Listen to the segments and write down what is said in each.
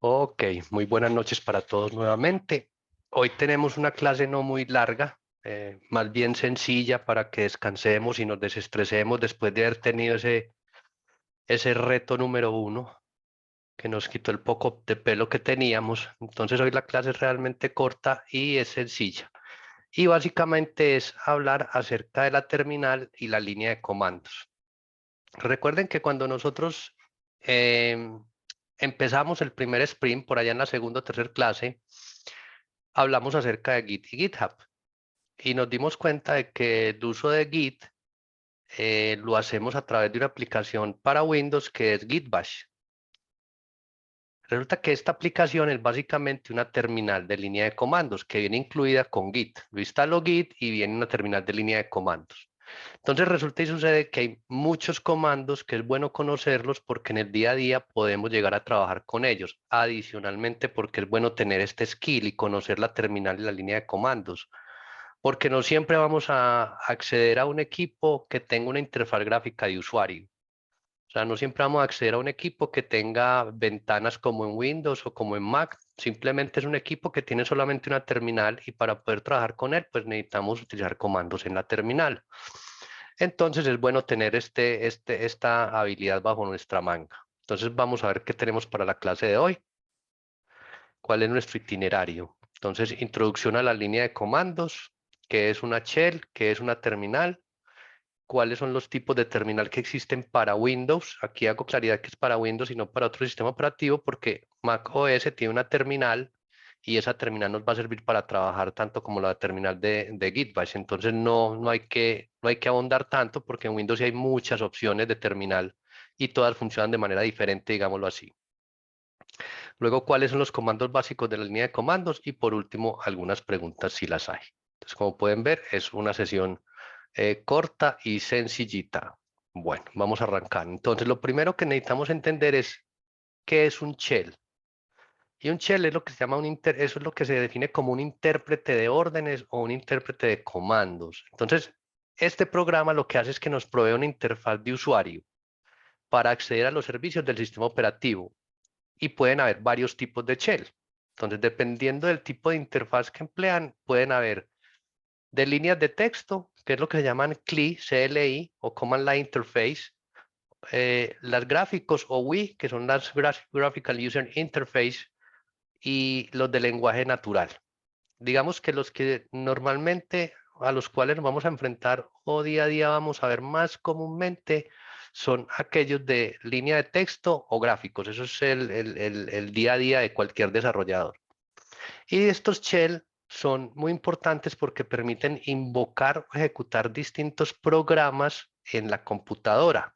Ok, muy buenas noches para todos nuevamente. Hoy tenemos una clase no muy larga, más bien sencilla para que descansemos y nos desestresemos después de haber tenido ese reto número uno que nos quitó el poco de pelo que teníamos. Entonces hoy la clase es realmente corta y es sencilla. Y básicamente es hablar acerca de la terminal y la línea de comandos. Recuerden que cuando nosotros empezamos el primer sprint, por allá en la segunda o tercera clase, hablamos acerca de Git y GitHub y nos dimos cuenta de que el uso de Git lo hacemos a través de una aplicación para Windows que es Git Bash. Resulta que esta aplicación es básicamente una terminal de línea de comandos que viene incluida con Git. Yo instalo Git y viene una terminal de línea de comandos. Entonces resulta y sucede que hay muchos comandos que es bueno conocerlos porque en el día a día podemos llegar a trabajar con ellos. Adicionalmente porque es bueno tener este skill y conocer la terminal y la línea de comandos. Porque no siempre vamos a acceder a un equipo que tenga una interfaz gráfica de usuario. O sea, no siempre vamos a acceder a un equipo que tenga ventanas como en Windows o como en Mac. Simplemente es un equipo que tiene solamente una terminal y para poder trabajar con él, pues necesitamos utilizar comandos en la terminal. Entonces es bueno tener esta habilidad bajo nuestra manga. Entonces vamos a ver qué tenemos para la clase de hoy. ¿Cuál es nuestro itinerario? Entonces, introducción a la línea de comandos, qué es una shell, qué es una terminal, cuáles son los tipos de terminal que existen para Windows. Aquí hago claridad que es para Windows y no para otro sistema operativo porque Mac OS tiene una terminal y esa terminal nos va a servir para trabajar tanto como la terminal de GitBash. Entonces no hay que ahondar tanto porque en Windows sí hay muchas opciones de terminal y todas funcionan de manera diferente, digámoslo así. Luego, cuáles son los comandos básicos de la línea de comandos y por último, algunas preguntas si las hay. Entonces, como pueden ver, es una sesión corta y sencillita. Bueno, vamos a arrancar. Entonces, lo primero que necesitamos entender es qué es un shell. Y un shell es lo que se llama eso es lo que se define como un intérprete de órdenes o un intérprete de comandos. Entonces, este programa lo que hace es que nos provee una interfaz de usuario para acceder a los servicios del sistema operativo y pueden haber varios tipos de shell. Entonces, dependiendo del tipo de interfaz que emplean, pueden haber de líneas de texto, que es lo que se llaman CLI o Command Line Interface, las gráficos o GUI, que son las Graphical User Interface, y los de lenguaje natural. Digamos que los que normalmente a los cuales nos vamos a enfrentar o día a día vamos a ver más comúnmente son aquellos de línea de texto o gráficos. Eso es el día a día de cualquier desarrollador. Y estos shell son muy importantes porque permiten invocar o ejecutar distintos programas en la computadora.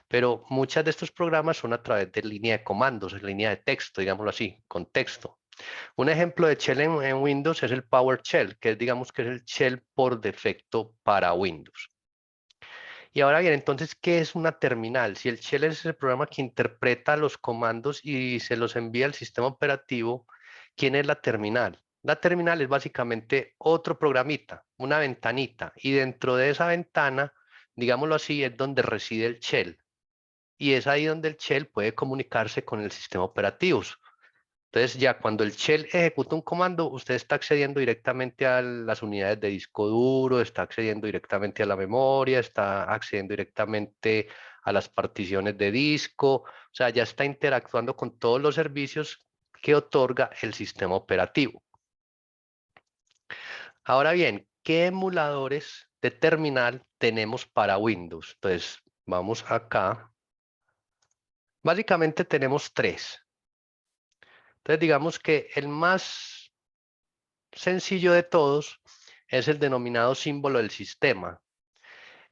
Pero muchos de estos programas son a través de línea de comandos, en línea de texto, digámoslo así, con texto. Un ejemplo de shell en Windows es el PowerShell, que es, digamos que es el shell por defecto para Windows. Y ahora bien, entonces, ¿qué es una terminal? Si el shell es el programa que interpreta los comandos y se los envía al sistema operativo, ¿quién es la terminal? La terminal es básicamente otro programita, una ventanita, y dentro de esa ventana, digámoslo así, es donde reside el shell. Y es ahí donde el shell puede comunicarse con el sistema operativo. Entonces ya cuando el shell ejecuta un comando, usted está accediendo directamente a las unidades de disco duro, está accediendo directamente a la memoria, está accediendo directamente a las particiones de disco, o sea, ya está interactuando con todos los servicios que otorga el sistema operativo. Ahora bien, ¿qué emuladores de terminal tenemos para Windows? Entonces, vamos acá. Básicamente tenemos tres. Entonces, digamos que el más sencillo de todos es el denominado símbolo del sistema.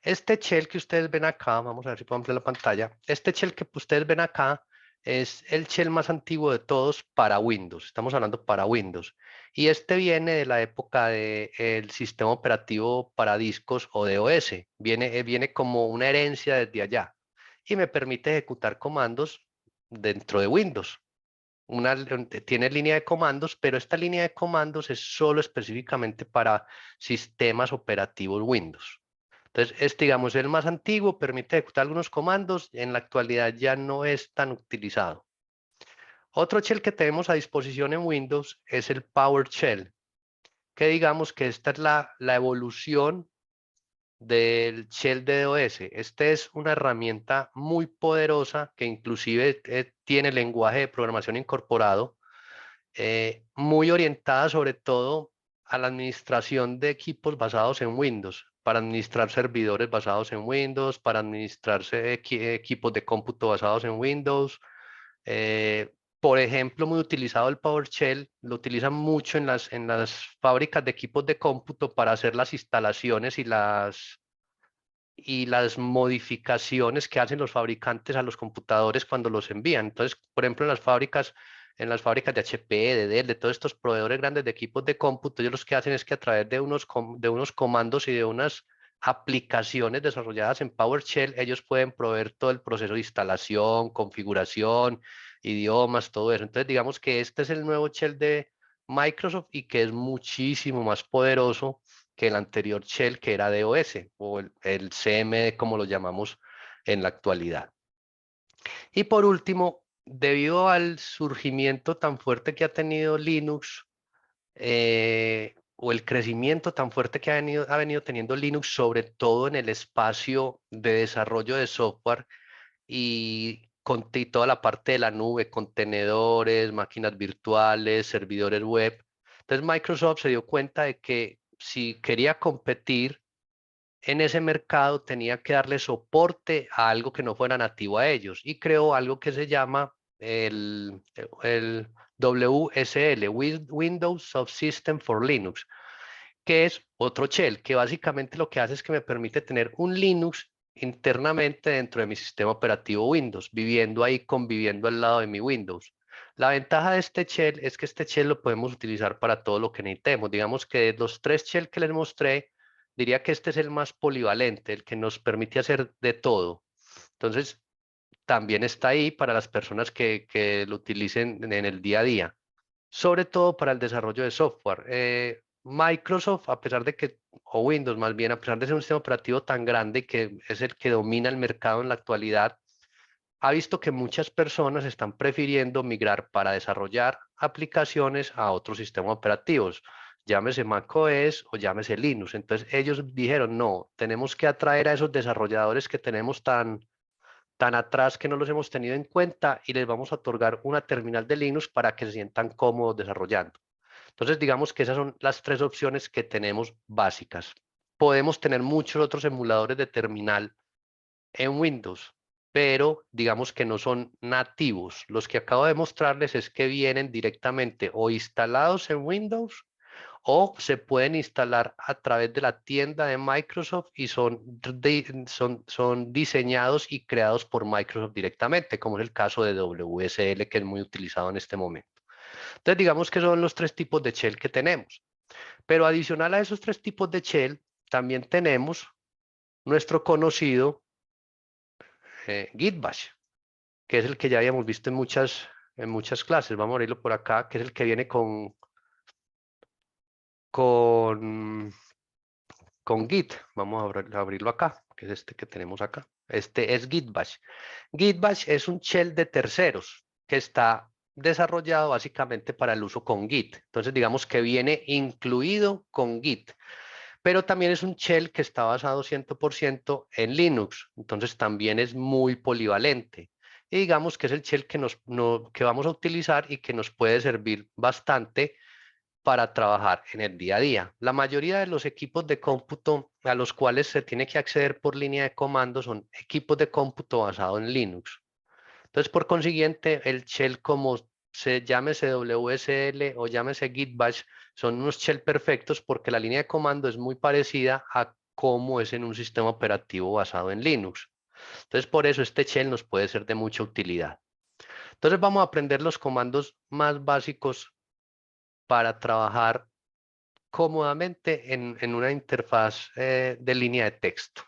Este shell que ustedes ven acá, vamos a ver si puedo ampliar la pantalla. Este shell que ustedes ven acá es el shell más antiguo de todos para Windows. Estamos hablando para Windows. Y este viene de la época del sistema operativo para discos o DOS. Viene como una herencia desde allá y me permite ejecutar comandos dentro de Windows. Tiene línea de comandos, pero esta línea de comandos es solo específicamente para sistemas operativos Windows. Entonces, digamos, el más antiguo, permite ejecutar algunos comandos, en la actualidad ya no es tan utilizado. Otro shell que tenemos a disposición en Windows es el PowerShell, que digamos que esta es la evolución del shell de DOS. Este es una herramienta muy poderosa que inclusive tiene lenguaje de programación incorporado, muy orientada sobre todo a la administración de equipos basados en Windows, para administrar servidores basados en Windows, para administrarse equipos de cómputo basados en Windows. Por ejemplo, muy utilizado el PowerShell, lo utilizan mucho en las fábricas de equipos de cómputo para hacer las instalaciones y las modificaciones que hacen los fabricantes a los computadores cuando los envían. Entonces, por ejemplo, en las fábricas de HP, de Dell, de todos estos proveedores grandes de equipos de cómputo, ellos lo que hacen es que a través de de unos comandos y de unas aplicaciones desarrolladas en PowerShell, ellos pueden proveer todo el proceso de instalación, configuración, idiomas, todo eso. Entonces, digamos que este es el nuevo shell de Microsoft y que es muchísimo más poderoso que el anterior shell que era DOS o el CMD como lo llamamos en la actualidad. Y por último, debido al surgimiento tan fuerte que ha tenido Linux o el crecimiento tan fuerte que ha venido teniendo Linux, sobre todo en el espacio de desarrollo de software y toda la parte de la nube, contenedores, máquinas virtuales, servidores web. Entonces Microsoft se dio cuenta de que si quería competir en ese mercado tenía que darle soporte a algo que no fuera nativo a ellos y creó algo que se llama el WSL, Windows Subsystem for Linux, que es otro shell, que básicamente lo que hace es que me permite tener un Linux internamente dentro de mi sistema operativo Windows, viviendo ahí, conviviendo al lado de mi Windows. La ventaja de este shell es que este shell lo podemos utilizar para todo lo que necesitemos. Digamos que de los tres shell que les mostré, diría que este es el más polivalente, el que nos permite hacer de todo. Entonces, también está ahí para las personas que lo utilicen en el día a día, sobre todo para el desarrollo de software. Microsoft, a pesar de que, o Windows más bien, a pesar de ser un sistema operativo tan grande que es el que domina el mercado en la actualidad, ha visto que muchas personas están prefiriendo migrar para desarrollar aplicaciones a otros sistemas operativos, llámese macOS o llámese Linux. Entonces ellos dijeron, no, tenemos que atraer a esos desarrolladores que tenemos tan atrás que no los hemos tenido en cuenta y les vamos a otorgar una terminal de Linux para que se sientan cómodos desarrollando. Entonces, digamos que esas son las tres opciones que tenemos básicas. Podemos tener muchos otros emuladores de terminal en Windows, pero digamos que no son nativos. Los que acabo de mostrarles es que vienen directamente o instalados en Windows o se pueden instalar a través de la tienda de Microsoft y son diseñados y creados por Microsoft directamente, como es el caso de WSL, que es muy utilizado en este momento. Entonces, digamos que son los tres tipos de shell que tenemos. Pero adicional a esos tres tipos de shell, también tenemos nuestro conocido Git Bash, que es el que ya habíamos visto en muchas clases. Vamos a abrirlo por acá, que es el que viene con con Git. Vamos a abrirlo acá, que es este que tenemos acá. Este es Git Bash. Git Bash es un shell de terceros que está desarrollado básicamente para el uso con Git. Entonces, digamos que viene incluido con Git, pero también es un shell que está basado 100% en Linux. Entonces, también es muy polivalente. Y digamos que es el shell que vamos a utilizar y que nos puede servir bastante para trabajar en el día a día. La mayoría de los equipos de cómputo a los cuales se tiene que acceder por línea de comando son equipos de cómputo basados en Linux. Entonces, por consiguiente, el shell como se llámese WSL o llámese Git Bash, son unos shell perfectos porque la línea de comando es muy parecida a cómo es en un sistema operativo basado en Linux. Entonces, por eso este shell nos puede ser de mucha utilidad. Entonces, vamos a aprender los comandos más básicos para trabajar cómodamente en una interfaz de línea de texto.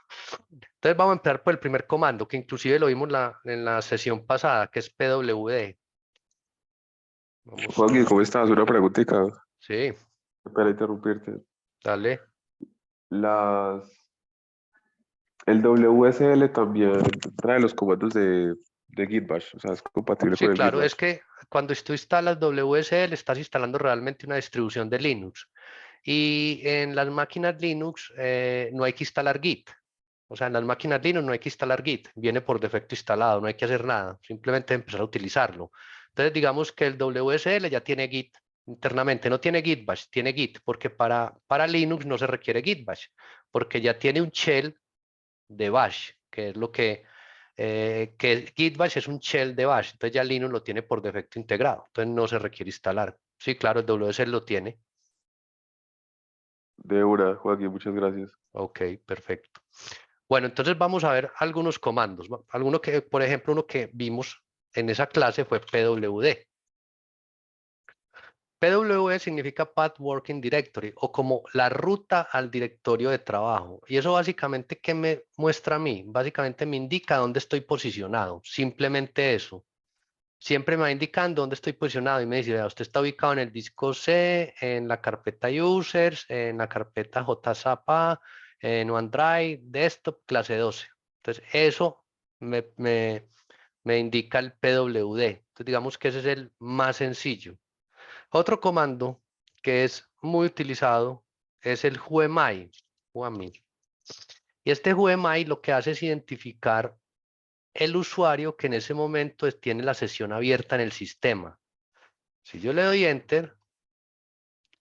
Entonces vamos a empezar por el primer comando, que inclusive lo vimos en la sesión pasada, que es pwd. Vamos Joaquín, a... ¿cómo estás? Una preguntita. Sí, Espera interrumpirte. dale. Las, el WSL también trae los comandos de Git Bash, o sea, es compatible Sí, con el Git claro, es Bash. que cuando tú instalas WSL, estás instalando realmente una distribución de Linux. Y en las máquinas Linux no hay que instalar Git. O sea, en las máquinas Linux no hay que instalar Git. Viene por defecto instalado, no hay que hacer nada. Simplemente empezar a utilizarlo. Entonces, digamos que el WSL ya tiene Git internamente. No tiene Git Bash, tiene Git. Porque para Linux no se requiere Git Bash. Porque ya tiene un shell de Bash, que es lo que Git Bash es un shell de Bash. Entonces ya Linux lo tiene por defecto integrado. Entonces no se requiere instalar. Sí, claro, el WSL lo tiene. De una, Joaquín, muchas gracias. Ok, perfecto. Bueno, entonces vamos a ver algunos comandos. Alguno que, por ejemplo, uno que vimos en esa clase fue PWD. PWD significa Path Working Directory o como la ruta al directorio de trabajo. Y eso básicamente, ¿qué me muestra a mí? Básicamente me indica dónde estoy posicionado. Simplemente eso. Siempre me va indicando dónde estoy posicionado y me dice, vea, usted está ubicado en el disco C, en la carpeta Users, en la carpeta JZAPA, en OneDrive, Desktop, clase 12. Entonces, eso me indica el PWD. Entonces, digamos que ese es el más sencillo. Otro comando que es muy utilizado es el whoami. Y este whoami lo que hace es identificar el usuario que en ese momento tiene la sesión abierta en el sistema. Si yo le doy Enter,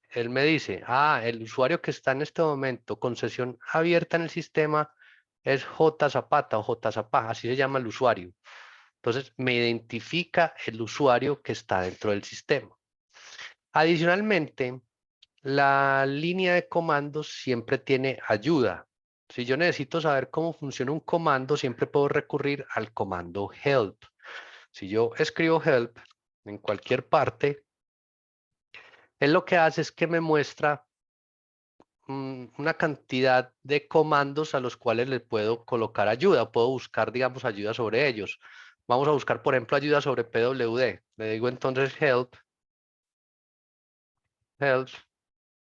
él me dice, el usuario que está en este momento con sesión abierta en el sistema es J Zapata o J Zapata, así se llama el usuario. Entonces me identifica el usuario que está dentro del sistema. Adicionalmente, la línea de comandos siempre tiene ayuda. Si yo necesito saber cómo funciona un comando, siempre puedo recurrir al comando help. Si yo escribo help en cualquier parte, él lo que hace es que me muestra una cantidad de comandos a los cuales le puedo colocar ayuda. Puedo buscar, digamos, ayuda sobre ellos. Vamos a buscar, por ejemplo, ayuda sobre PWD. Le digo entonces help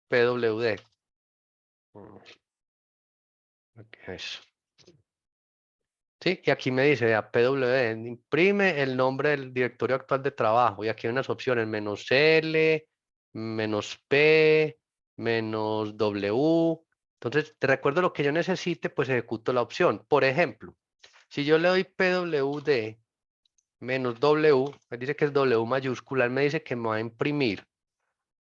PWD. Eso. Sí, y aquí me dice, PWD, imprime el nombre del directorio actual de trabajo. Y aquí hay unas opciones, -L, -P, -W. Entonces, te recuerdo lo que yo necesite, pues ejecuto la opción. Por ejemplo, si yo le doy PWD -W, me dice que es W mayúscula, él me dice que me va a imprimir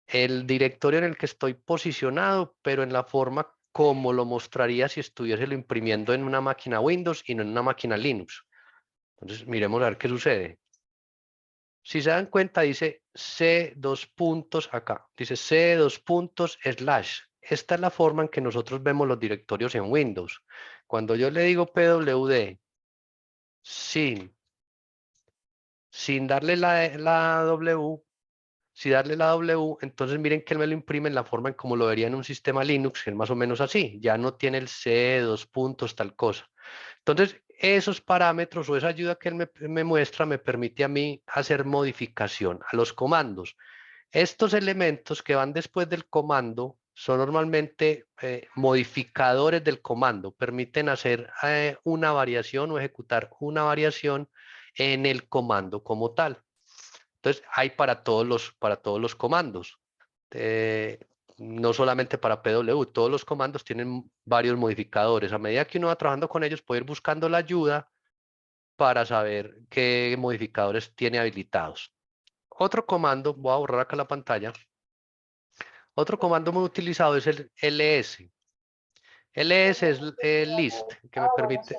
el directorio en el que estoy posicionado, pero en la forma como lo mostraría si estuviese lo imprimiendo en una máquina Windows y no en una máquina Linux. Entonces, miremos a ver qué sucede. Si se dan cuenta, dice C dos puntos acá. Dice C dos puntos slash. Esta es la forma en que nosotros vemos los directorios en Windows. Cuando yo le digo PWD sin darle la W, si darle la W, entonces miren que él me lo imprime en la forma en como lo vería en un sistema Linux, que es más o menos así. Ya no tiene el C, dos puntos, tal cosa. Entonces, esos parámetros o esa ayuda que él me muestra me permite a mí hacer modificación a los comandos. Estos elementos que van después del comando son normalmente modificadores del comando, permiten hacer una variación o ejecutar una variación en el comando como tal. Entonces, hay para todos los comandos. Eh, no solamente para PW, todos los comandos tienen varios modificadores. A medida que uno va trabajando con ellos, puede ir buscando la ayuda para saber qué modificadores tiene habilitados. Otro comando, voy a borrar acá la pantalla. Otro comando muy utilizado es el ls. ls es el list, que me permite...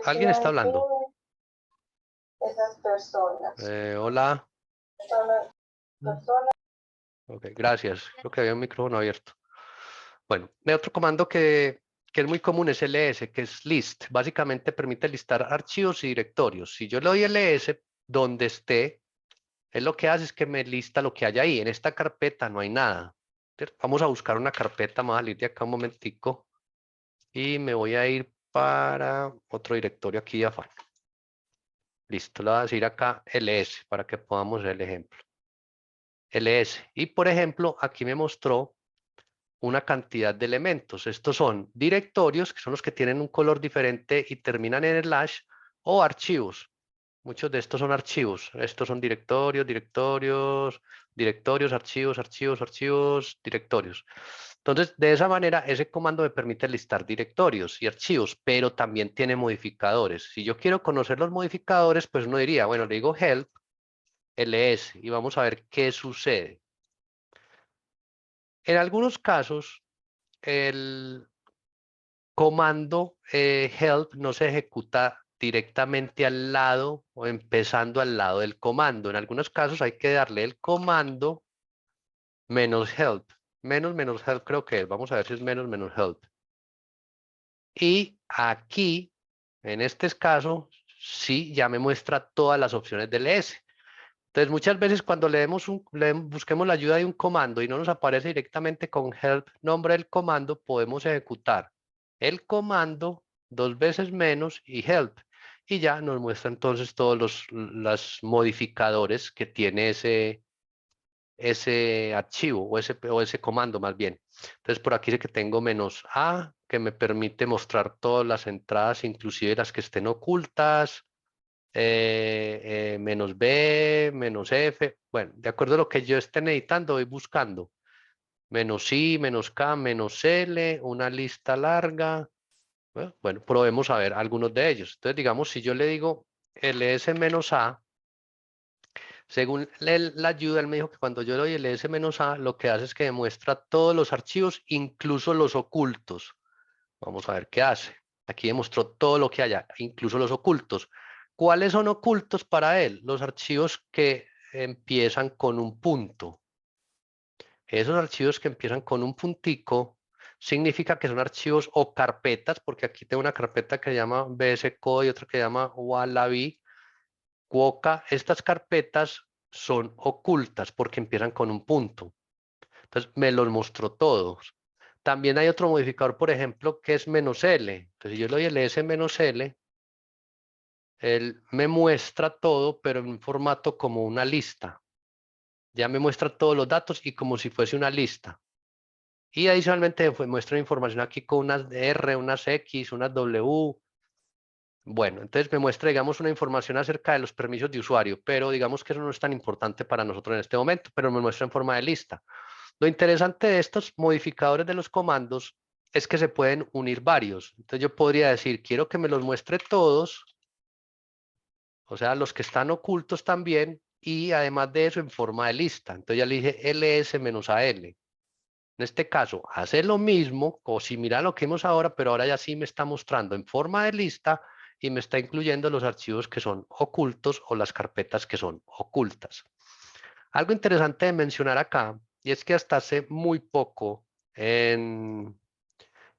¿Alguien está hablando? Hola. Ok, gracias. Creo que había un micrófono abierto. Bueno, otro comando que es muy común es ls, que es list. Básicamente permite listar archivos y directorios. Si yo le doy ls donde esté, él lo que hace es que me lista lo que hay ahí. En esta carpeta no hay nada. Vamos a buscar una carpeta, vamos a salir de acá un momentico y me voy a ir para otro directorio aquí de afuera. Listo, le voy a decir acá ls para que podamos ver el ejemplo. ls. Y por ejemplo, aquí me mostró una cantidad de elementos. Estos son directorios, que son los que tienen un color diferente y terminan en slash, o archivos. Muchos de estos son archivos. Estos son directorios, archivos, directorios. Entonces, de esa manera, ese comando me permite listar directorios y archivos, pero también tiene modificadores. Si yo quiero conocer los modificadores, pues uno diría, bueno, le digo help ls y vamos a ver qué sucede. En algunos casos, el comando help no se ejecuta directamente al lado o empezando al lado del comando. En algunos casos hay que darle el comando menos help. Menos help creo que es. Vamos a ver si es menos help. Y aquí, en este caso, sí ya me muestra todas las opciones del ES. Entonces, muchas veces cuando busquemos la ayuda de un comando y no nos aparece directamente con help, nombre del comando, podemos ejecutar el comando dos veces menos y help. Y ya nos muestra entonces todos los modificadores que tiene ese archivo o ese comando más bien. Entonces, por aquí sé que tengo menos A, que me permite mostrar todas las entradas, inclusive las que estén ocultas menos B, menos F. Bueno, de acuerdo a lo que yo esté necesitando, voy buscando. Menos I, menos K, menos L, una lista larga. Bueno, probemos a ver algunos de ellos. Entonces, digamos, si yo le digo ls menos A, según la ayuda, él me dijo que cuando yo le doy ls menos A, lo que hace es que demuestra todos los archivos, incluso los ocultos. Vamos a ver qué hace. Aquí demostró todo lo que haya, incluso los ocultos. ¿Cuáles son ocultos para él? Los archivos que empiezan con un punto. Esos archivos que empiezan con un puntico significa que son archivos o carpetas, porque aquí tengo una carpeta que se llama bsco y otra que se llama wallaby, Quokka. Estas carpetas son ocultas porque empiezan con un punto. Entonces me los mostró todos. También hay otro modificador, por ejemplo, que es menos "-l". Entonces, si yo le doy el "-s menos "-l", él me muestra todo, pero en un formato como una lista. Ya me muestra todos los datos y como si fuese una lista. Y adicionalmente muestra información aquí con unas R, unas X, unas W. Bueno, entonces me muestra, digamos, una información acerca de los permisos de usuario, pero digamos que eso no es tan importante para nosotros en este momento, pero me muestra en forma de lista. Lo interesante de estos modificadores de los comandos es que se pueden unir varios. Entonces yo podría decir, quiero que me los muestre todos, o sea, los que están ocultos también, y además de eso en forma de lista. Entonces ya le dije ls-al. En este caso, hace lo mismo o similar a lo que vimos ahora, pero ahora ya sí me está mostrando en forma de lista y me está incluyendo los archivos que son ocultos o las carpetas que son ocultas. Algo interesante de mencionar acá, y es que hasta hace muy poco en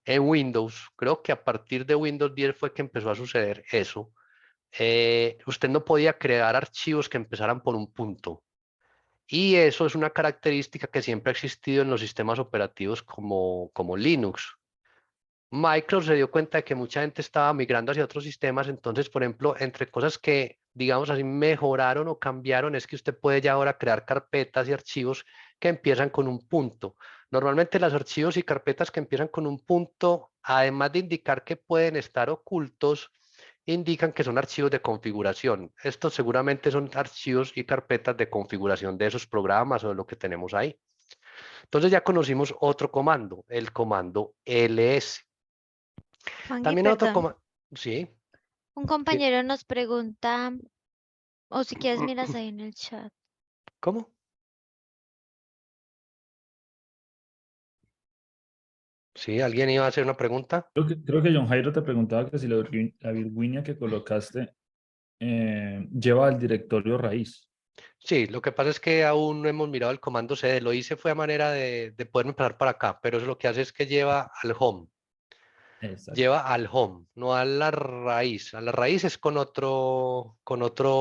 Windows, creo que a partir de Windows 10 fue que empezó a suceder eso, usted no podía crear archivos que empezaran por un punto. Y eso es una característica que siempre ha existido en los sistemas operativos como Linux. Microsoft se dio cuenta de que mucha gente estaba migrando hacia otros sistemas, entonces, por ejemplo, entre cosas que, digamos así, mejoraron o cambiaron es que usted puede ya ahora crear carpetas y archivos que empiezan con un punto. Normalmente los archivos y carpetas que empiezan con un punto, además de indicar que pueden estar ocultos, indican que son archivos de configuración. Estos seguramente son archivos y carpetas de configuración de esos programas o de lo que tenemos ahí. Entonces ya conocimos otro comando, el comando ls. Juanqui, También otro perdón. comando, sí, Un compañero nos pregunta, o si quieres miras ahí en el chat. ¿cómo? Sí, ¿alguien iba a hacer una pregunta? Creo que John Jairo te preguntaba que si la Virginia que colocaste lleva al directorio raíz. Sí, lo que pasa es que aún no hemos mirado el comando cd, lo hice fue a manera de poderme pasar para acá, pero eso lo que hace es que lleva al home, Exacto. no a la raíz es con otro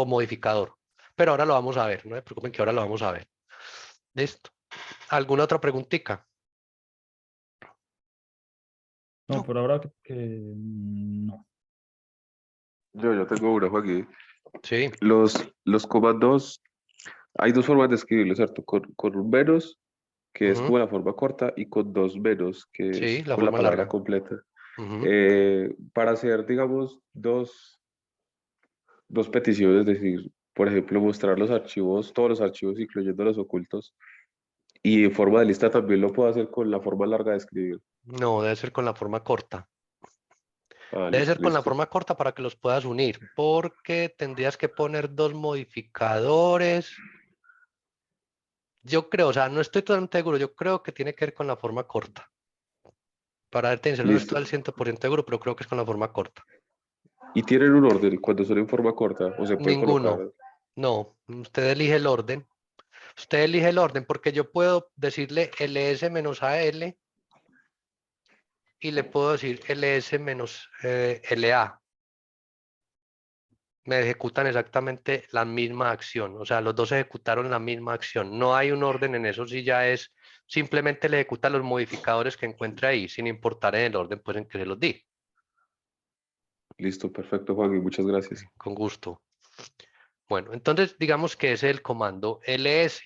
modificador, pero ahora lo vamos a ver, no se preocupen que ahora lo vamos a ver. Listo. ¿Alguna otra preguntita? No, No. por ahora no. Yo tengo una, Joaquín. Sí, Los comandos, hay dos formas de escribirlos, ¿cierto? Con un menos, que es ujú, como la forma corta, y con dos menos, que sí, es la con la forma palabra larga. completa. Ujú, Para hacer, digamos, dos dos peticiones, es decir, por ejemplo, mostrar los archivos, todos los archivos, incluyendo los ocultos, y en forma de lista también lo puedo hacer con la forma larga de escribir. No, debe ser con la forma corta. Ah, Debe ser con la listo. forma corta para que los puedas unir, porque tendrías que poner dos modificadores. Yo creo, o sea, no estoy totalmente seguro, yo creo que tiene que ver con la forma corta. Para darte no Listo. estoy al 100% seguro, pero creo que es con la forma corta. Y tienen un orden cuando son en forma corta, o se puede colocar. Ninguno. No, usted elige el orden. Usted elige el orden porque yo puedo decirle ls menos al y le puedo decir ls menos la. Me ejecutan exactamente la misma acción. O sea, los dos ejecutaron la misma acción. No hay un orden en eso, si ya es simplemente le ejecuta los modificadores que encuentre ahí, sin importar en el orden pues en que se los di. Listo, perfecto, Juan, y muchas gracias. Con gusto. Bueno, entonces digamos que ese es el comando ls.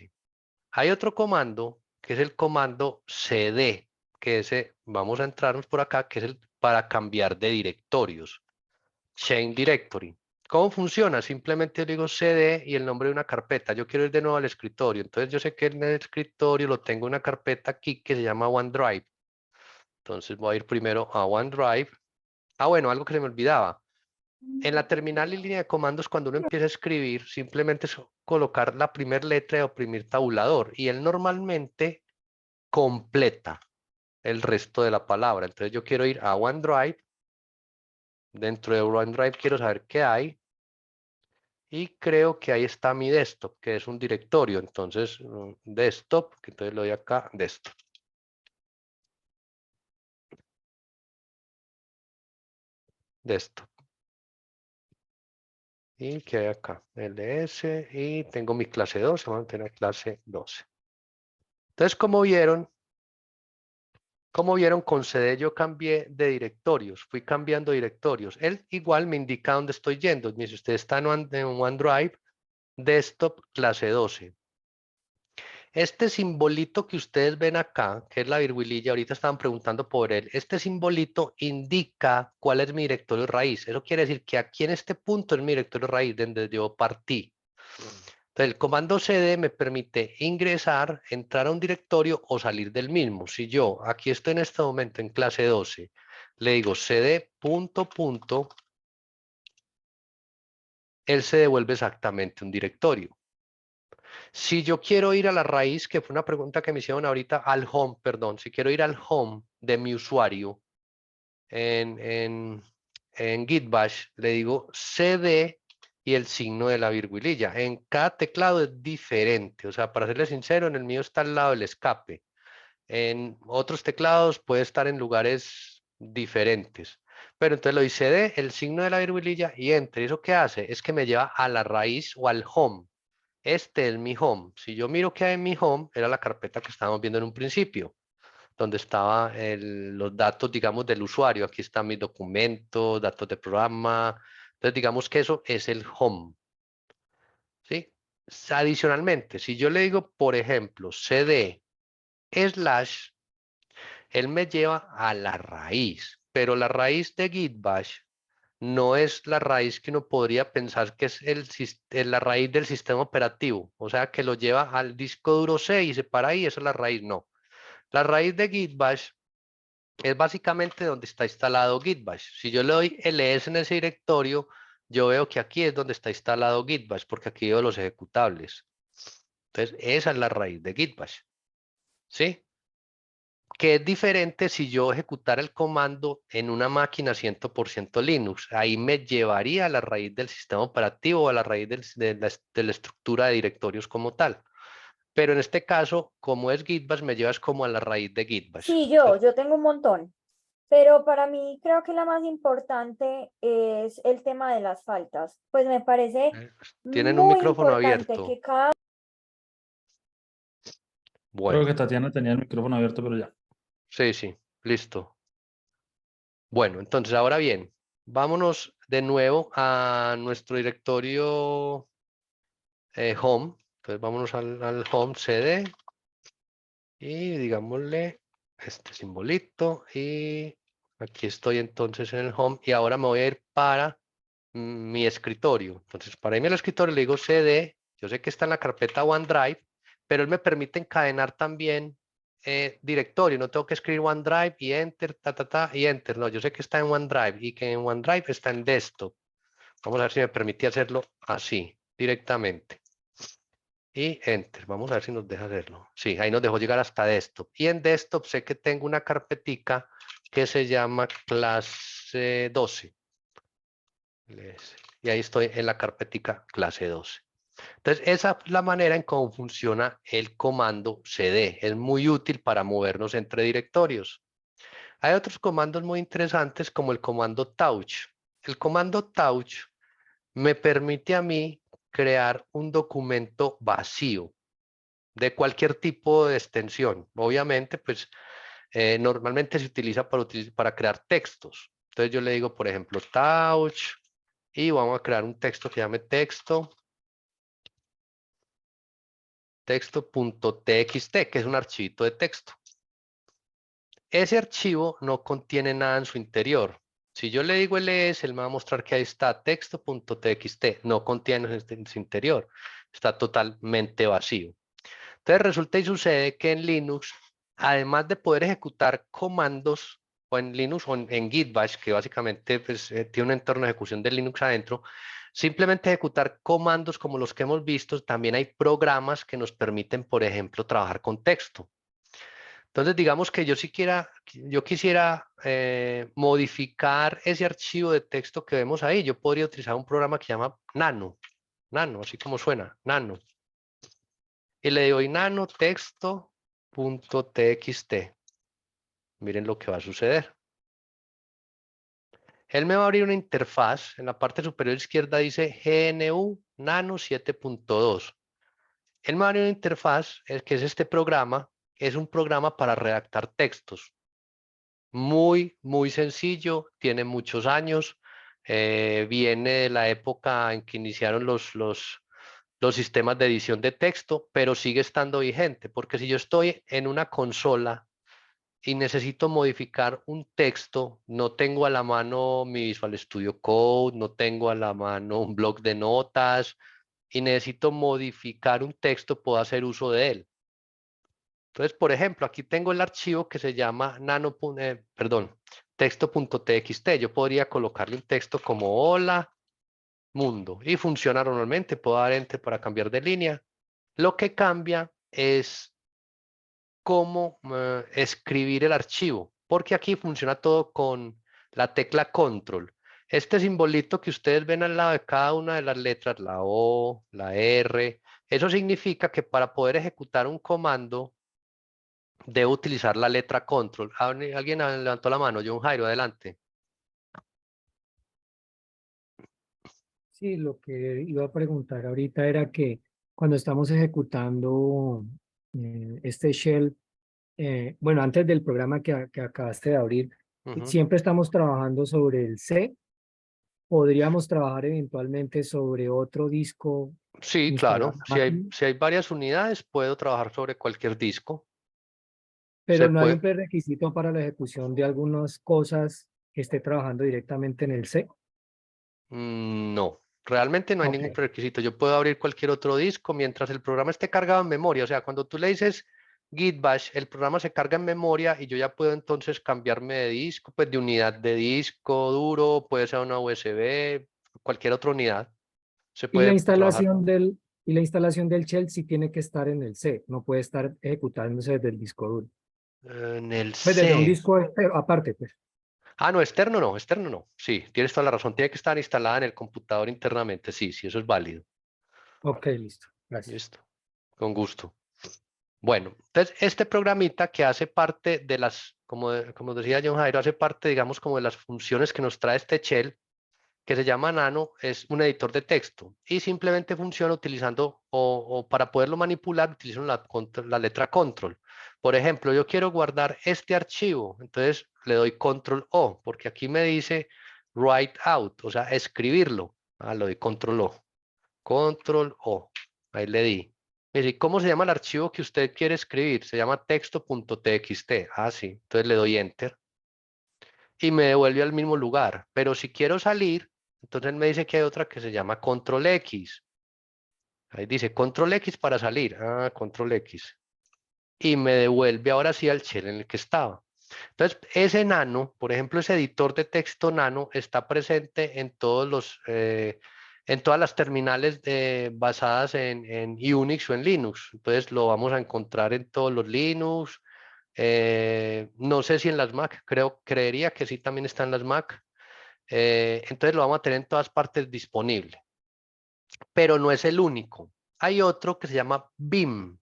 Hay otro comando que es el comando cd, que ese, vamos a entrarnos por acá, que es el para cambiar de directorios. Change Directory. ¿Cómo funciona? Simplemente digo cd y el nombre de una carpeta. Yo quiero ir de nuevo al escritorio. Entonces yo sé que en el escritorio lo tengo una carpeta aquí que se llama OneDrive. Entonces voy a ir primero a OneDrive. Ah, bueno, algo que se me olvidaba. En la terminal y línea de comandos, cuando uno empieza a escribir, simplemente es colocar la primera letra y oprimir tabulador. Y él normalmente completa el resto de la palabra. Entonces yo quiero ir a OneDrive. Dentro de OneDrive quiero saber qué hay. Y creo que ahí está mi desktop, que es un directorio. Entonces, desktop, que entonces lo doy acá, desktop. Desktop. Y que hay acá, ls, y tengo mi clase 12, vamos a tener clase 12. Entonces, como vieron, con CD yo cambié de directorios, fui cambiando directorios. Él igual me indica dónde estoy yendo. Si usted está en OneDrive, desktop, clase 12. Este simbolito que ustedes ven acá, que es la virgulilla, ahorita estaban preguntando por él, este simbolito indica cuál es mi directorio raíz. Eso quiere decir que aquí en este punto es mi directorio raíz, donde yo partí. Entonces, el comando cd me permite ingresar, entrar a un directorio o salir del mismo. Si yo aquí estoy en este momento en clase 12, le digo cd punto punto, él se devuelve exactamente un directorio. Si yo quiero ir a la raíz, que fue una pregunta que me hicieron ahorita, al home, perdón, si quiero ir al home de mi usuario en, en, en Git Bash, le digo cd y el signo de la virgulilla. En cada teclado es diferente, o sea, para serle sincero, en el mío está al lado del escape. En otros teclados puede estar en lugares diferentes. Pero entonces lo dice cd, el signo de la virgulilla y enter. ¿Eso qué hace? Es que me lleva a la raíz o al home. Este es mi home. Si yo miro qué hay en mi home, era la carpeta que estábamos viendo en un principio, donde estaban los datos, digamos, del usuario. Aquí están mis documentos, datos de programa. Entonces, digamos que eso es el home. ¿Sí? Adicionalmente, si yo le digo, por ejemplo, cd slash, él me lleva a la raíz, pero la raíz de Git Bash no es la raíz que uno podría pensar que es la raíz del sistema operativo, o sea, que lo lleva al disco duro C y se para ahí, esa es la raíz, no. La raíz de Git Bash es básicamente donde está instalado Git Bash. Si yo le doy ls en ese directorio, yo veo que aquí es donde está instalado Git Bash, porque aquí veo los ejecutables. Entonces, esa es la raíz de Git Bash. ¿Sí? Que es diferente si yo ejecutara el comando en una máquina 100% Linux. Ahí me llevaría a la raíz del sistema operativo o a la raíz de la estructura de directorios como tal. Pero en este caso, como es Git Bash, me llevas como a la raíz de Git Bash. Sí, yo tengo un montón, pero para mí creo que la más importante es el tema de las faltas. Pues me parece Tienen un muy micrófono importante abierto. que cada... Creo Bueno, que Tatiana tenía el micrófono abierto, pero ya. sí, sí, listo. Bueno, entonces ahora bien, vámonos de nuevo a nuestro directorio home. Entonces vámonos al home cd y digámosle este simbolito y aquí estoy entonces en el home y ahora me voy a ir para mi escritorio. Entonces, para irme al escritorio le digo CD, yo sé que está en la carpeta OneDrive, pero él me permite encadenar también directorio. No tengo que escribir OneDrive y Enter, y Enter. No, yo sé que está en OneDrive y que en OneDrive está en Desktop. Vamos a ver si me permite hacerlo así, directamente. Y Enter. Vamos a ver si nos deja hacerlo. Sí, ahí nos dejó llegar hasta Desktop. Y en Desktop sé que tengo una carpetica que se llama clase 12. Y ahí estoy en la carpetica clase 12. Entonces, esa es la manera en cómo funciona el comando cd. Es muy útil para movernos entre directorios. Hay otros comandos muy interesantes como el comando touch. El comando touch me permite a mí crear un documento vacío de cualquier tipo de extensión. Obviamente, pues normalmente se utiliza para crear textos. Entonces yo le digo, por ejemplo, touch y vamos a crear un texto que llame texto.txt, que es un archivito de texto. Ese archivo no contiene nada en su interior. Si yo le digo ls, él me va a mostrar que ahí está texto.txt, no contiene en su interior, está totalmente vacío. Entonces resulta y sucede que en Linux, además de poder ejecutar comandos, o en Linux o en Git Bash, que básicamente pues, tiene un entorno de ejecución de Linux adentro, simplemente ejecutar comandos como los que hemos visto, también hay programas que nos permiten, por ejemplo, trabajar con texto. Entonces, digamos que yo quisiera modificar ese archivo de texto que vemos ahí. Yo podría utilizar un programa que se llama Nano, así como suena, Nano. Y le doy nano texto.txt. Miren lo que va a suceder. Él me va a abrir una interfaz. En la parte superior izquierda dice GNU Nano 7.2. Él me va a abrir una interfaz, que es este programa. Es un programa para redactar textos. Muy, muy sencillo. Tiene muchos años. Viene de la época en que iniciaron los sistemas de edición de texto, pero sigue estando vigente, porque si yo estoy en una consola y necesito modificar un texto, no tengo a la mano mi Visual Studio Code, no tengo a la mano un bloc de notas y necesito modificar un texto, puedo hacer uso de él. Entonces, por ejemplo, aquí tengo el archivo que se llama texto.txt. Yo podría colocarle un texto como hola mundo y funciona normalmente. Puedo dar enter para cambiar de línea. Lo que cambia es cómo escribir el archivo, porque aquí funciona todo con la tecla control. Este simbolito que ustedes ven al lado de cada una de las letras, la O, la R, eso significa que para poder ejecutar un comando debo utilizar la letra control. ¿Alguien levantó la mano? John Jairo, adelante. Sí, lo que iba a preguntar ahorita era que cuando estamos ejecutando este shell, bueno, antes del programa que acabaste de abrir, siempre estamos trabajando sobre el C. ¿Podríamos trabajar eventualmente sobre otro disco Sí, instalado claro. en la máquina? Si hay varias unidades, puedo trabajar sobre cualquier disco. Pero no hay un prerequisito para la ejecución de algunas cosas que esté trabajando directamente en el C. No, realmente no hay ningún requisito. Yo puedo abrir cualquier otro disco mientras el programa esté cargado en memoria. O sea, cuando tú le dices Git Bash, el programa se carga en memoria y yo ya puedo entonces cambiarme de disco, pues de unidad de disco duro, puede ser una USB, cualquier otra unidad. Se Y la puede trabajar. instalación del shell sí tiene que estar en el C, no puede estar ejecutándose desde el disco duro. En el Pues desde un C. disco aparte, pues. Ah, no, externo no, externo no. Sí, tienes toda la razón. Tiene que estar instalada en el computador internamente. Sí, sí, eso es válido. Ok, listo. Gracias. Listo. Con gusto. Bueno, entonces este programita que hace parte de las, como decía John Jairo, hace parte, digamos, como de las funciones que nos trae este shell, que se llama Nano, es un editor de texto y simplemente funciona utilizando, o para poderlo manipular, utilizan la letra control. Por ejemplo, yo quiero guardar este archivo, entonces le doy control O, porque aquí me dice write out, o sea, escribirlo. Le doy control O. Control O. Ahí le di. Mire, ¿cómo se llama el archivo que usted quiere escribir? Se llama texto.txt. Ah, sí. Entonces le doy enter. Y me devuelve al mismo lugar. Pero si quiero salir, Entonces él me dice que hay otra que se llama control X. Ahí dice control X para salir. Ah, control X. Y me devuelve ahora sí al shell en el que estaba. Entonces, ese nano, por ejemplo, ese editor de texto nano está presente en en todas las terminales basadas en Unix o en Linux. Entonces, lo vamos a encontrar en todos los Linux. No sé si en las Mac, creería que sí también está en las Mac. Entonces, lo vamos a tener en todas partes disponible. Pero no es el único. Hay otro que se llama Vim.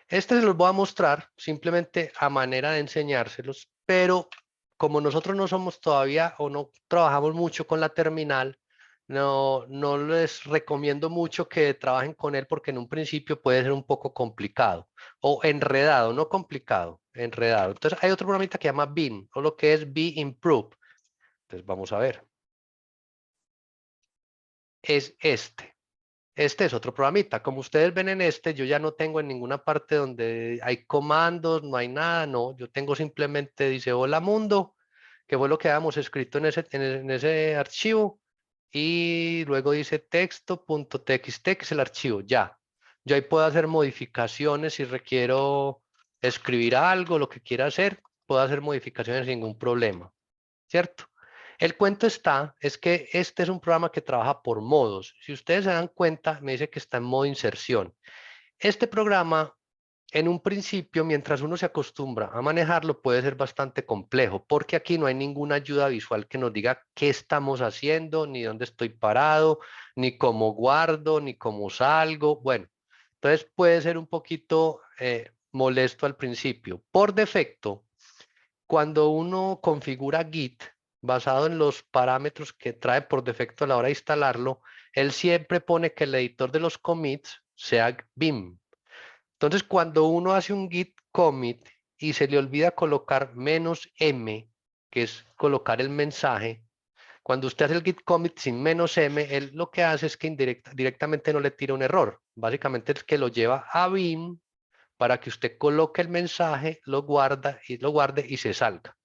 Este se los voy a mostrar simplemente a manera de enseñárselos, pero como nosotros no somos todavía o no trabajamos mucho con la terminal, no les recomiendo mucho que trabajen con él porque en un principio puede ser un poco complicado o enredado, no complicado, enredado. Entonces hay otro programita que se llama Beam o lo que es Be Improve. Entonces vamos a ver. Es este. Este es otro programita. Como ustedes ven en este, yo ya no tengo en ninguna parte donde hay comandos, no hay nada, no. Yo tengo simplemente, dice hola mundo, que fue lo que habíamos escrito en ese archivo. Y luego dice texto.txt, que es el archivo, ya. Yo ahí puedo hacer modificaciones si requiero escribir algo, lo que quiera hacer, puedo hacer modificaciones sin ningún problema, ¿cierto? El cuento es que este es un programa que trabaja por modos. Si ustedes se dan cuenta, me dice que está en modo inserción. Este programa, en un principio, mientras uno se acostumbra a manejarlo, puede ser bastante complejo, porque aquí no hay ninguna ayuda visual que nos diga qué estamos haciendo, ni dónde estoy parado, ni cómo guardo, ni cómo salgo. Bueno, entonces puede ser un poquito molesto al principio. Por defecto, cuando uno configura Git basado en los parámetros que trae por defecto a la hora de instalarlo, él siempre pone que el editor de los commits sea Vim. Entonces, cuando uno hace un Git commit y se le olvida colocar "-m", que es colocar el mensaje, cuando usted hace el Git commit sin "-m", él lo que hace es que directamente no le tira un error. Básicamente es que lo lleva a Vim para que usted coloque el mensaje, lo guarde y se salga.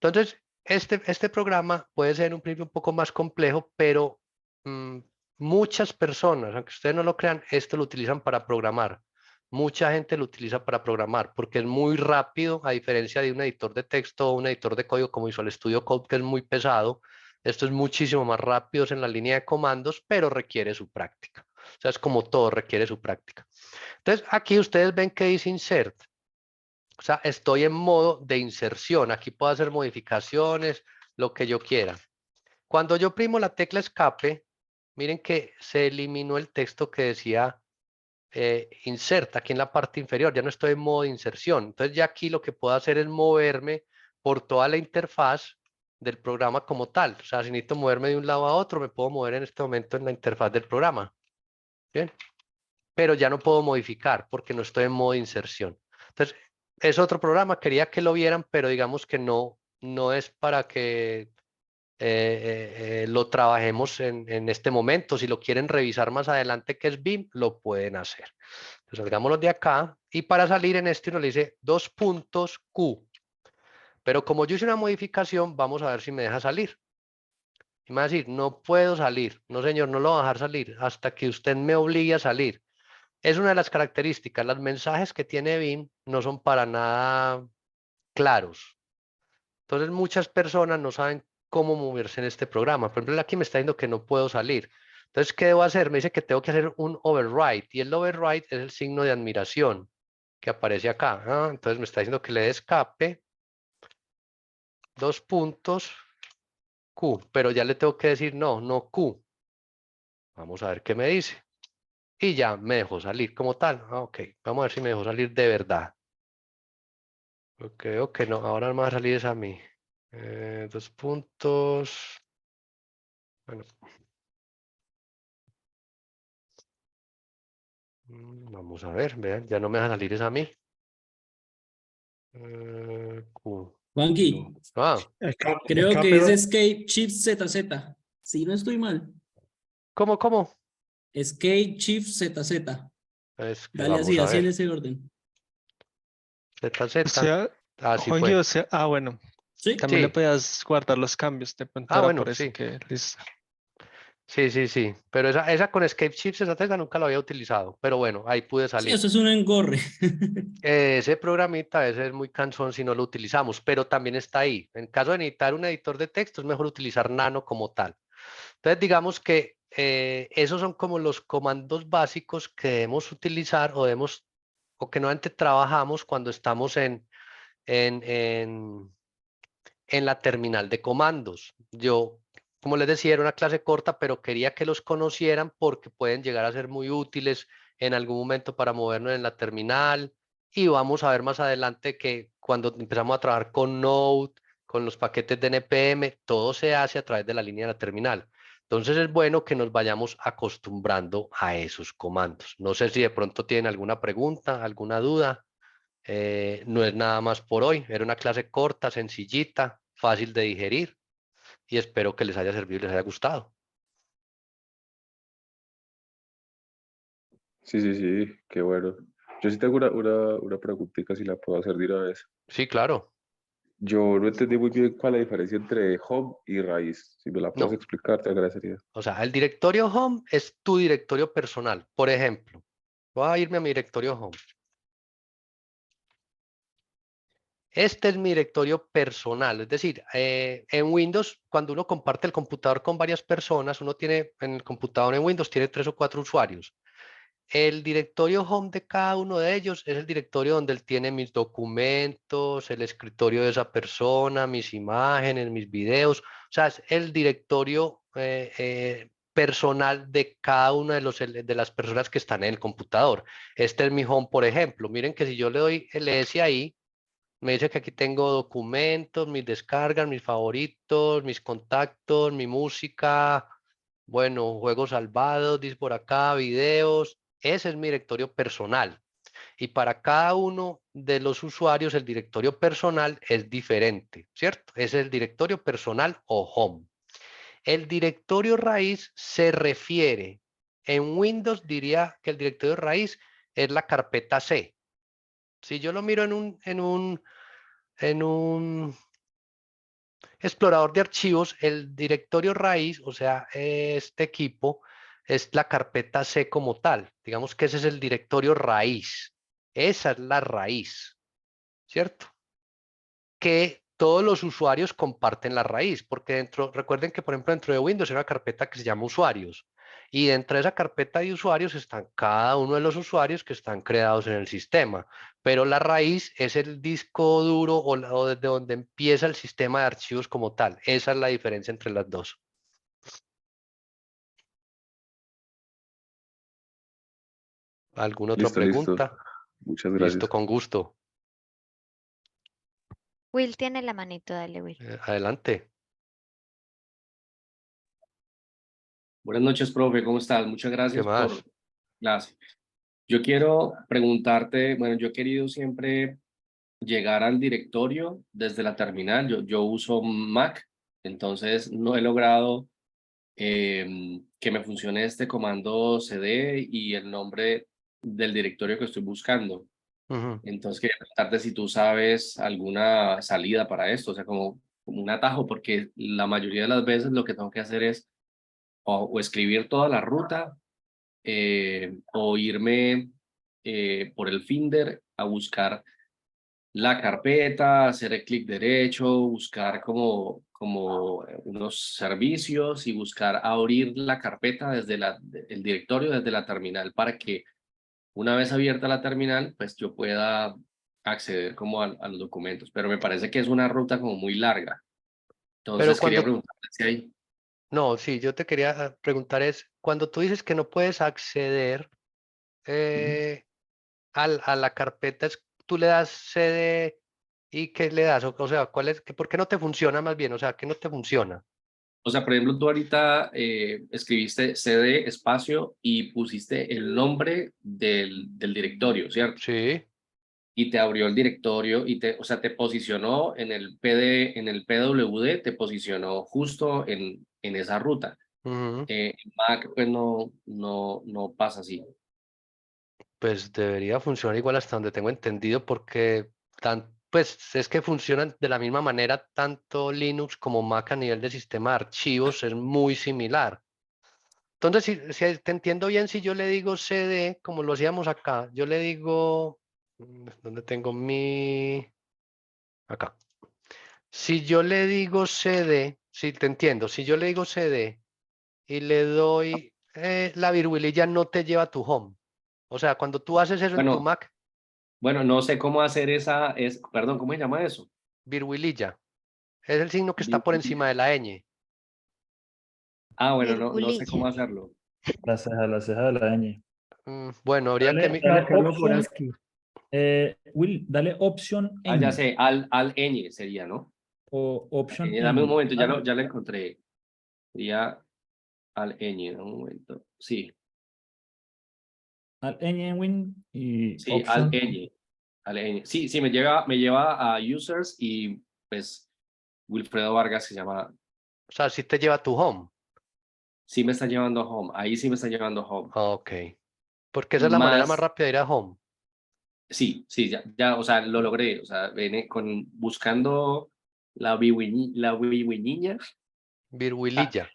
Entonces, este programa puede ser un principio un poco más complejo, pero muchas personas, aunque ustedes no lo crean, esto lo utilizan para programar. Mucha gente lo utiliza para programar porque es muy rápido, a diferencia de un editor de texto o un editor de código como Visual Studio Code, que es muy pesado. Esto es muchísimo más rápido en la línea de comandos, pero requiere su práctica. O sea, es como todo, requiere su práctica. Entonces, aquí ustedes ven que dice insert. O sea, estoy en modo de inserción. Aquí puedo hacer modificaciones, lo que yo quiera. Cuando yo oprimo la tecla escape, miren que se eliminó el texto que decía insert aquí en la parte inferior. Ya no estoy en modo de inserción. Entonces, ya aquí lo que puedo hacer es moverme por toda la interfaz del programa como tal. O sea, si necesito moverme de un lado a otro, me puedo mover en este momento en la interfaz del programa. Bien. Pero ya no puedo modificar porque no estoy en modo de inserción. Entonces, es otro programa, quería que lo vieran, pero digamos que no es para que lo trabajemos en este momento. Si lo quieren revisar más adelante, que es BIM, lo pueden hacer. Entonces, salgámoslo de acá y para salir en este uno le dice Q. Pero como yo hice una modificación, vamos a ver si me deja salir. Y me va a decir, no puedo salir. No, señor, no lo va a dejar salir hasta que usted me obligue a salir. Es una de las características. Los mensajes que tiene BIM no son para nada claros. Entonces muchas personas no saben cómo moverse en este programa. Por ejemplo, aquí me está diciendo que no puedo salir. Entonces, ¿qué debo hacer? Me dice que tengo que hacer un override. Y el override es el signo de admiración que aparece acá. Entonces me está diciendo que le dé escape. Q. Pero ya le tengo que decir no Q. Vamos a ver qué me dice. Y ya me dejó salir como tal. Ok, vamos a ver si me dejó salir de verdad. Ok, no, ahora me va a salir es a mí. Dos puntos. Bueno. Vamos a ver, vean, ya no me va a salir es a mí. Q. Juanqui, Ah, creo que es Escape Shift ZZ. Si no estoy mal. ¿cómo? Escape Shift ZZ. Es que Dale vamos así, a así en ver. ese orden. ZZ. O sea, Así Juanqui, fue. o sea, bueno, Sí. también le Sí. podías guardar los cambios, de pronto era Bueno, por eso sí. que listo. Sí, pero esa con Escape Chips, esa nunca la había utilizado, pero bueno, ahí pude Sí, salir. eso es un engorre. Ese programita, ese es muy cansón si no lo utilizamos, pero también está ahí. En caso de necesitar un editor de texto, es mejor utilizar Nano como tal. Entonces, digamos que esos son como los comandos básicos que debemos utilizar o que normalmente trabajamos cuando estamos en, en, en la terminal de comandos. Yo, como les decía, era una clase corta, pero quería que los conocieran porque pueden llegar a ser muy útiles en algún momento para movernos en la terminal. Y vamos a ver más adelante que cuando empezamos a trabajar con Node, con los paquetes de NPM, todo se hace a través de la línea de la terminal. Entonces es bueno que nos vayamos acostumbrando a esos comandos. No sé si de pronto tienen alguna pregunta, alguna duda. No es nada más por hoy. Era una clase corta, sencillita, fácil de digerir y espero que les haya servido y les haya gustado. Sí, qué bueno. Yo sí tengo una preguntita si la puedo hacer de una vez. Sí, claro. Yo no entendí muy bien cuál es la diferencia entre home y raíz. Si me la puedes No. explicar, te agradecería. O sea, el directorio home es tu directorio personal. Por ejemplo, voy a irme a mi directorio home. Este es mi directorio personal, es decir, en Windows, cuando uno comparte el computador con varias personas, uno tiene en el computador en Windows, tiene 3 o 4 usuarios. El directorio home de cada uno de ellos es el directorio donde él tiene mis documentos, el escritorio de esa persona, mis imágenes, mis videos. O sea, es el directorio personal de cada una de las personas que están en el computador. Este es mi home, por ejemplo. Miren que si yo le doy el S ahí, me dice que aquí tengo documentos, mis descargas, mis favoritos, mis contactos, mi música, bueno, juegos salvados, dice por acá, videos. Ese es mi directorio personal. Y para cada uno de los usuarios, el directorio personal es diferente, ¿cierto? Es el directorio personal o home. El directorio raíz se refiere, en Windows diría que el directorio raíz es la carpeta C. Si yo lo miro en un explorador de archivos, el directorio raíz, o sea, este equipo, es la carpeta C como tal. Digamos que ese es el directorio raíz. Esa es la raíz, ¿cierto? Que todos los usuarios comparten la raíz, porque recuerden que por ejemplo dentro de Windows hay una carpeta que se llama usuarios, y dentro de esa carpeta de usuarios están cada uno de los usuarios que están creados en el sistema, pero la raíz es el disco duro o desde donde empieza el sistema de archivos como tal. Esa es la diferencia entre las dos. ¿Alguna otra Listo. pregunta? Muchas Listo, gracias. con gusto. Will tiene la manito, dale, Will. Adelante. Buenas noches, profe, ¿cómo estás? Muchas ¿Qué gracias por más? clase. Yo quiero preguntarte, bueno, yo he querido siempre llegar al directorio desde la terminal. Yo uso Mac, entonces no he logrado que me funcione este comando cd y el nombre del directorio que estoy buscando. Ujú. Entonces quería preguntarte si tú sabes alguna salida para esto, o sea, como un atajo, porque la mayoría de las veces lo que tengo que hacer es o escribir toda la ruta o irme por el Finder a buscar la carpeta, hacer el clic derecho, buscar como unos servicios y buscar abrir la carpeta desde el directorio, desde la terminal, para que una vez abierta la terminal, pues yo pueda acceder como a los documentos. Pero me parece que es una ruta como muy larga. Pero Entonces quería cuando preguntarte si hay... No, sí, yo te quería preguntar es, cuando tú dices que no puedes acceder eh, a la carpeta, tú le das CD y ¿qué le das? O sea, ¿por qué no te funciona más bien? O sea, ¿qué no te funciona? O sea, por ejemplo, tú ahorita escribiste cd espacio y pusiste el nombre del directorio, ¿cierto? Sí. Y te abrió el directorio y o sea, te posicionó en el en el PWD, te posicionó justo en esa ruta. Ujú. En Mac, pues no pasa así. Pues debería funcionar igual hasta donde tengo entendido porque pues es que funcionan de la misma manera tanto Linux como Mac a nivel de sistema de archivos, es muy similar. Entonces, si te entiendo bien, si yo le digo CD, como lo hacíamos acá, yo le digo, ¿dónde tengo mi? Acá. Si yo le digo CD, si te entiendo, si yo le digo CD y le doy la virgulilla no te lleva a tu home. O sea, cuando tú haces eso en tu Bueno, Mac, bueno, no sé cómo hacer perdón, ¿cómo se llama eso? virgulilla, es el signo que está por encima de la ñ. Ah, bueno, no sé Virgulilla. cómo hacerlo. La ceja de la ñ. Bueno, habría que... Dale Carlos option, Boraski. Will, dale option Ah, ya ñ sé, al ñ sería, ¿no? o option Dame un ñ. momento, ya lo encontré. Sería al ñ, un momento. Sí, Al ñ win y sí, al option. ñ. Al ñ. Sí, sí, me lleva a users y pues Wilfredo Vargas se llama. O sea, si te lleva a tu home. Sí me está llevando a home. Ahí sí me está llevando a home. Ok. Porque esa es la manera más Más, rápida de ir a home. sí, ya, o sea, lo logré. O sea, buscando la niña, Virgulilla.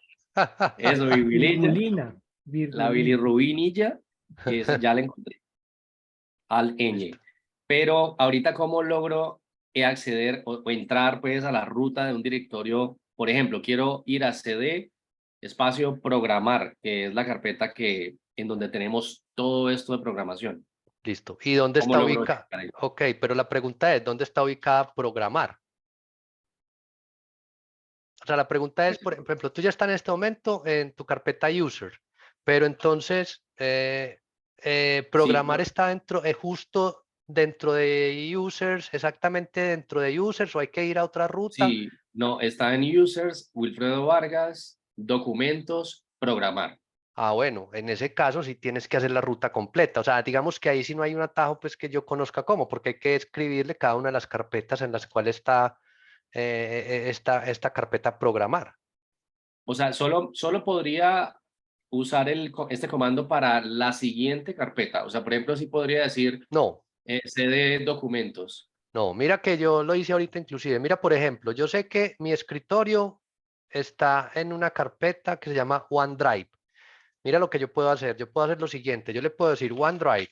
eso, Vivililla, Virgulina. la Virgulina. bilirrubinilla, ya la encontré. Al ñ. Pero ahorita, ¿cómo logro acceder o entrar pues a la ruta de un directorio? Por ejemplo, quiero ir a CD, espacio programar, que es la carpeta en donde tenemos todo esto de programación. Listo. ¿Y dónde ¿Cómo está logro ubicada? llegar ahí? Ok, pero la pregunta es, ¿dónde está ubicada programar? O sea, la pregunta es, por ejemplo, tú ya estás en este momento en tu carpeta user, pero entonces Sí, programar está dentro, justo dentro de users, exactamente dentro de users, o hay que ir a otra ruta. sí, no, está en users, Wilfredo Vargas, documentos, programar. Ah, bueno, en ese caso sí tienes que hacer la ruta completa. O sea, digamos que ahí sí no hay un atajo, pues que yo conozca cómo, porque hay que escribirle cada una de las carpetas en las cuales está esta carpeta programar. O sea, solo podría usar este comando para la siguiente carpeta. O sea, por ejemplo, sí podría decir No, cd documentos. no, mira que yo lo hice ahorita inclusive. Mira, por ejemplo, yo sé que mi escritorio está en una carpeta que se llama OneDrive. Mira lo que yo puedo hacer. Yo puedo hacer lo siguiente. Yo le puedo decir OneDrive,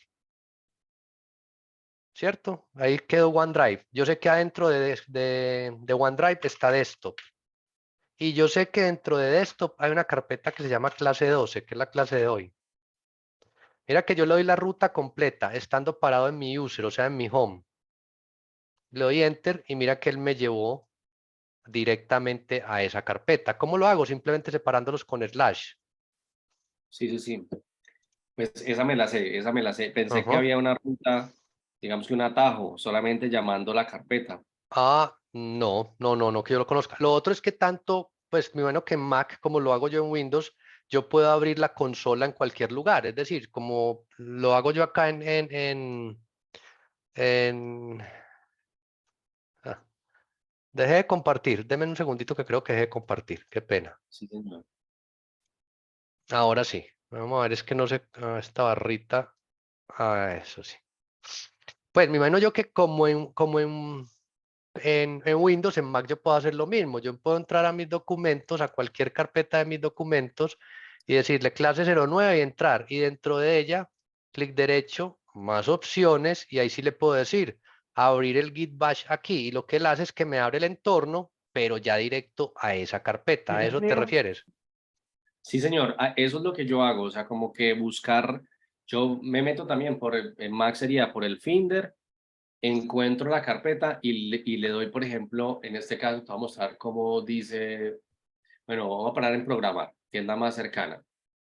¿cierto? Ahí quedó OneDrive. Yo sé que adentro de OneDrive está Desktop. Y yo sé que dentro de Desktop hay una carpeta que se llama clase 12, que es la clase de hoy. Mira que yo le doy la ruta completa, estando parado en mi user, o sea, en mi home. Le doy Enter y mira que él me llevó directamente a esa carpeta. ¿Cómo lo hago? Simplemente separándolos con slash. Sí. Pues esa me la sé, esa me la sé. Pensé que Ajá. había una ruta, digamos que un atajo, solamente llamando la carpeta. Ah, no, que yo lo conozca. Lo otro es que tanto, pues, me imagino que en Mac, como lo hago yo en Windows, yo puedo abrir la consola en cualquier lugar. Es decir, como lo hago yo acá en... ah, dejé de compartir. Deme un segundito que creo que dejé de compartir. Qué pena. Sí, señor. Ahora sí. Vamos a ver, es que no sé, esta barrita. Eso sí. Pues me imagino yo que en Windows, en Mac yo puedo hacer lo mismo. Yo puedo entrar a mis documentos, a cualquier carpeta de mis documentos y decirle clase 09 y entrar. Y dentro de ella, clic derecho, más opciones y ahí sí le puedo decir abrir el Git Bash aquí. Y lo que él hace es que me abre el entorno, pero ya directo a esa carpeta. ¿A eso te refieres? Sí, señor. Eso es lo que yo hago. O sea, como que buscar, yo me meto también en Mac sería por el Finder, encuentro la carpeta y le doy, por ejemplo, en este caso, te voy a mostrar cómo dice, bueno, vamos a parar en programar, que es la más cercana.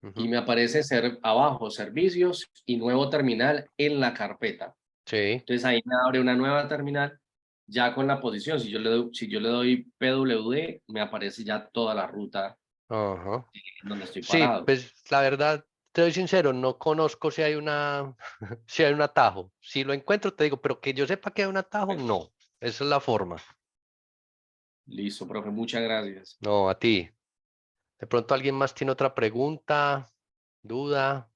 Y Ujú. me aparece abajo servicios y nuevo terminal en la carpeta. Sí. Entonces ahí me abre una nueva terminal ya con la posición. Si yo le doy PWD, me aparece ya toda la ruta Ajá. en donde estoy Sí, parado. pues la verdad, te doy sincero, no conozco si hay si hay un atajo. Si lo encuentro, te digo, pero que yo sepa que hay un atajo, no. Esa es la forma. Listo, profe, muchas gracias. No, a ti. De pronto alguien más tiene otra pregunta, duda.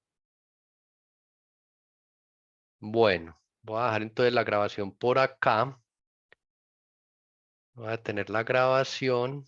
Bueno, voy a dejar entonces la grabación por acá. Voy a tener la grabación.